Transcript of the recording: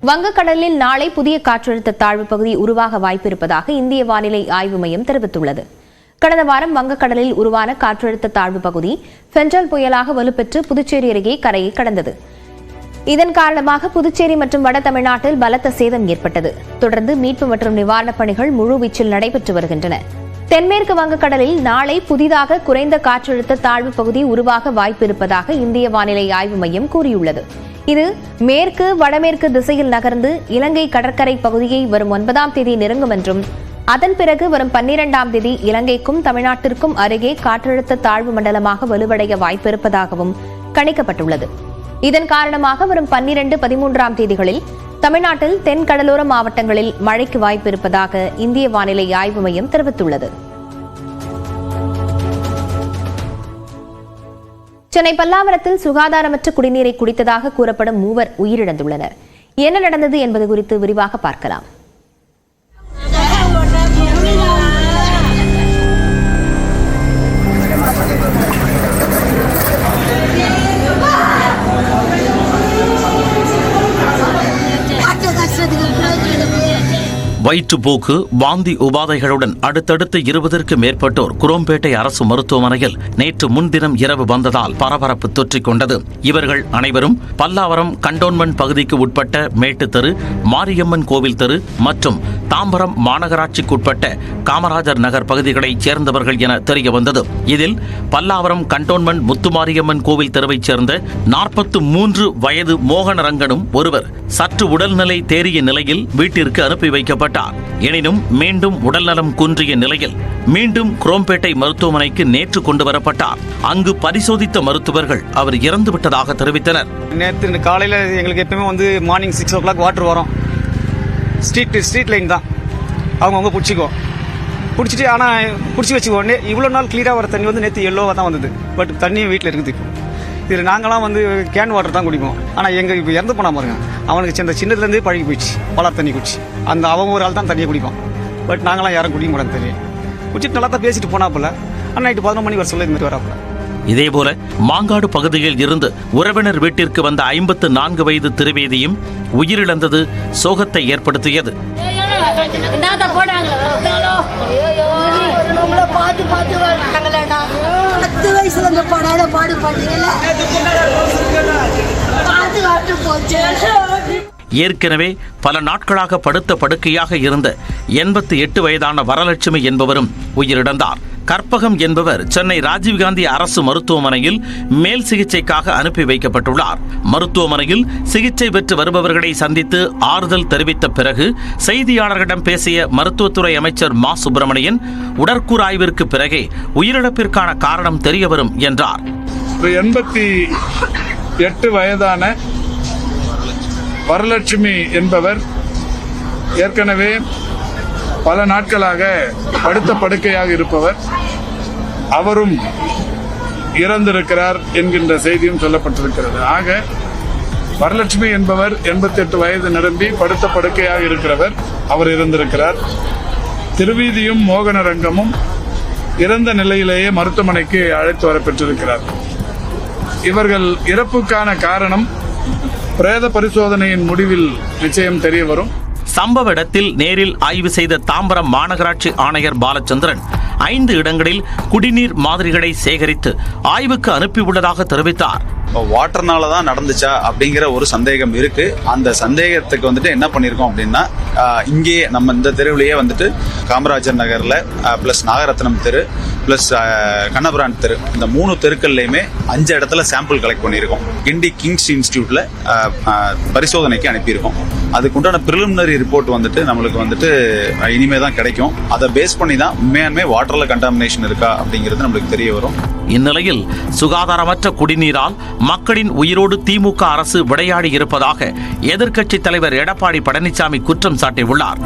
வங்கக்கடலில் நாளை புதிய காற்றழுத்த தாழ்வு பகுதி உருவாக வாய்ப்பிருப்பதாக இந்திய வானிலை ஆய்வு மையம் தெரிவித்துள்ளது. கடந்த வாரம் வங்கக்கடலில் உருவான காற்றழுத்த தாழ்வு பகுதி ஃபென்டல் புயலாக வலுப்பெற்று புதுச்சேரி அருகே கரையை கடந்தது. இதன் காரணமாக புதுச்சேரி மற்றும் வட தமிழ்நாட்டில் பலத்த சேதம் ஏற்பட்டது. தொடர்ந்து மீட்பு மற்றும் நிவாரணப் பணிகள் முழுவீச்சில் நடைபெற்று வருகின்றன. தென்மேற்கு வங்கக்கடலில் நாளை புதிதாக குறைந்த காற்றழுத்த தாழ்வு பகுதி உருவாக வாய்ப்பிருப்பதாக இந்திய வானிலை ஆய்வு மையம் கூறியுள்ளது. இது மேற்கு வடமேற்கு திசையில் நகர்ந்து இலங்கை கடற்கரை பகுதியை வரும் 9ஆம் தேதி நெருங்கும் என்றும் அதன் பிறகு வரும் 12ஆம் தேதி இலங்கைக்கும் தமிழ்நாட்டிற்கும் அருகே காற்றழுத்த தாழ்வு மண்டலமாக வலுவடைய வாய்ப்பிருப்பதாகவும் கணிக்கப்பட்டுள்ளது. இதன் காரணமாக வரும் 12, 13ஆம் தேதிகளில் தமிழ்நாட்டில் தென் கடலோர மாவட்டங்களில் மழைக்கு வாய்ப்பிருப்பதாக இந்திய வானிலை ஆய்வு மையம் தெரிவித்துள்ளது. சென்னை பல்லாவரத்தில் சுகாதாரமற்ற குடிநீரை குடித்ததாக கூறப்படும் 3 உயிரிழந்துள்ளனர். என்ன நடந்தது என்பது குறித்து விரிவாக பார்க்கலாம். வயிற்றுப்போக்கு, வாந்தி உபாதைகளுடன் அடுத்தடுத்து 20ற்கு மேற்பட்டோர் குரோம்பேட்டை அரசு மருத்துவமனையில் நேற்று முன்தினம் இரவு வந்ததால் பரபரப்பு தொற்றிக் கொண்டது. இவர்கள் அனைவரும் பல்லாவரம் கண்டோன்மெண்ட் பகுதிக்கு உட்பட்ட மேட்டுத்தெரு, மாரியம்மன் கோவில் தெரு மற்றும் தாம்பரம் மாநகராட்சிக்குட்பட்ட காமராஜர் நகர் பகுதிகளைச் சேர்ந்தவர்கள் என தெரியவந்தது. இதில் பல்லாவரம் கண்டோன்மெண்ட் முத்துமாரியம்மன் கோவில் தெருவைச் சேர்ந்த 43 வயது மோகனரங்கனும் ஒருவர் சற்று உடல்நிலை தேறிய நிலையில் வீட்டிற்கு அனுப்பி வைக்கப்பட்டார். எனினும் மீண்டும் உடல்நலம் குன்றிய நிலையில் மீண்டும் குரோம்பேட்டை மருத்துவமனைக்கு நேற்று கொண்டு வரப்பட்டார். அங்கு பரிசோதித்த மருத்துவர்கள் அவர் இறந்துவிட்டதாக தெரிவித்தனர். நேற்று காலையில் எங்களுக்கு எப்பவுமே மார்னிங் 6 o'clock வாட்டர் வரும். ஸ்ட்ரீட் லைன் தான் அவங்க பிடிச்சிட்டு ஆனால் பிடிச்சி வச்சுக்கோண்டே இவ்வளோ நாள் கிளியராக வர தண்ணி நேற்று எல்லோவாக தான் வந்தது. பட் தண்ணியும் வீட்டில் இருக்குது. இதில் நாங்களாம் கேன் வாட்டர் தான் குடிப்போம். ஆனால் எங்கள் இப்போ இறந்து போனா பாருங்க, அவனுக்கு இந்த சின்னதுலேருந்தே பழகி போயிடுச்சு பலர் தண்ணி குடிச்சு. அவன் ஒரு ஆள் தான் தண்ணியை குடிப்பான். பட் நாங்களாம் யாரும் குடிக்க மாட்டோம். தண்ணி குடிச்சிட்டு நல்லா தான் பேசிட்டு போனாப்புல. ஆனால் நைட்டு 11 மணி வர சொல்ல இது மாதிரி வராப்புல. இதேபோல மாங்காடு பகுதியில் இருந்து உறவினர் வீட்டிற்கு வந்த 54 வயது திருவேதியும் உயிரிழந்தது சோகத்தை ஏற்படுத்தியது. ஏற்கனவே பல நாட்களாக படுத்த படுக்கையாக இருந்த 88 வயதான வரலட்சுமி என்பவரும் உயிரிழந்தார். கற்பகம் என்பவர் சென்னை ராஜீவ்காந்தி அரசு மருத்துவமனையில் மேல் சிகிச்சைக்காக அனுப்பி வைக்கப்பட்டுள்ளார். மருத்துவமனையில் சிகிச்சை பெற்று வருபவர்களை சந்தித்து ஆறுதல் தெரிவித்த பிறகு செய்தியாளர்களிடம் பேசிய மருத்துவத்துறை அமைச்சர் மா சுப்பிரமணியன், உடற்கூறாய்விற்கு பிறகே உயிரிழப்பிற்கான காரணம் தெரியவரும் என்றார். 88 வயதான வரலட்சுமி என்பவர் ஏற்கனவே பல நாட்களாக படுத்த படுக்கையாக இருப்பவர். அவரும் இறந்திருக்கிறார் என்கின்ற செய்தியும் சொல்லப்பட்டிருக்கிறது. ஆக வரலட்சுமி என்பவர் 88 வயது நிரம்பி படுத்த படுக்கையாக இருக்கிறவர். அவர் இறந்திருக்கிறார். திருவீதியும் மோகனரங்கமும் இறந்த நிலையிலேயே மருத்துவமனைக்கு அழைத்து வரப்பெற்றிருக்கிறார். இவர்கள் இறப்புக்கான காரணம் பிரேத பரிசோதனையின் முடிவில் நிச்சயம் தெரிய வரும். சம்பவ இடத்தில் நேரில் ஆய்வு செய்த தாம்பரம் மாநகராட்சி ஆணையர் பாலச்சந்திரன் 5 இடங்களில் குடிநீர் மாதிரிகளை சேகரித்து ஆய்வுக்கு அனுப்பியுள்ளதாக தெரிவித்தார். வாட்டர்னால தான் நடந்துச்சா அப்படிங்கிற ஒரு சந்தேகம் இருக்கு. அந்த சந்தேகத்துக்கு என்ன பண்ணிருக்கோம் அப்படின்னா, இங்கே நம்ம இந்த தெருவிலேயே காமராஜர் நகர்ல பிளஸ் நாகரத்னம் தெரு பிளஸ் கண்ணபுரான் தெரு, இந்த 3 தெருக்கள்லையுமே 5 இடத்துல சாம்பிள் கலெக்ட் பண்ணியிருக்கோம். கிண்டி கிங்ஸ் இன்ஸ்டிடியூட்ல பரிசோதனைக்கு அனுப்பியிருக்கோம். அதுக்குண்டான பிரிலிமினரி ரிப்போர்ட் நம்மளுக்கு இனிமே தான் கிடைக்கும். அதை பேஸ் பண்ணி தான் உண்மையாலுமே வாட்டர்ல கண்டாமினேஷன் இருக்கா அப்படிங்கிறது நம்மளுக்கு தெரிய வரும். இந்நிலையில் சுகாதாரமற்ற குடிநீரால் மக்களின் உயிரோடு திமுக அரசு விளையாடி இருப்பதாக எதிர்க்கட்சித் தலைவர் எடப்பாடி பழனிசாமி குற்றம் சாட்டியுள்ளார்.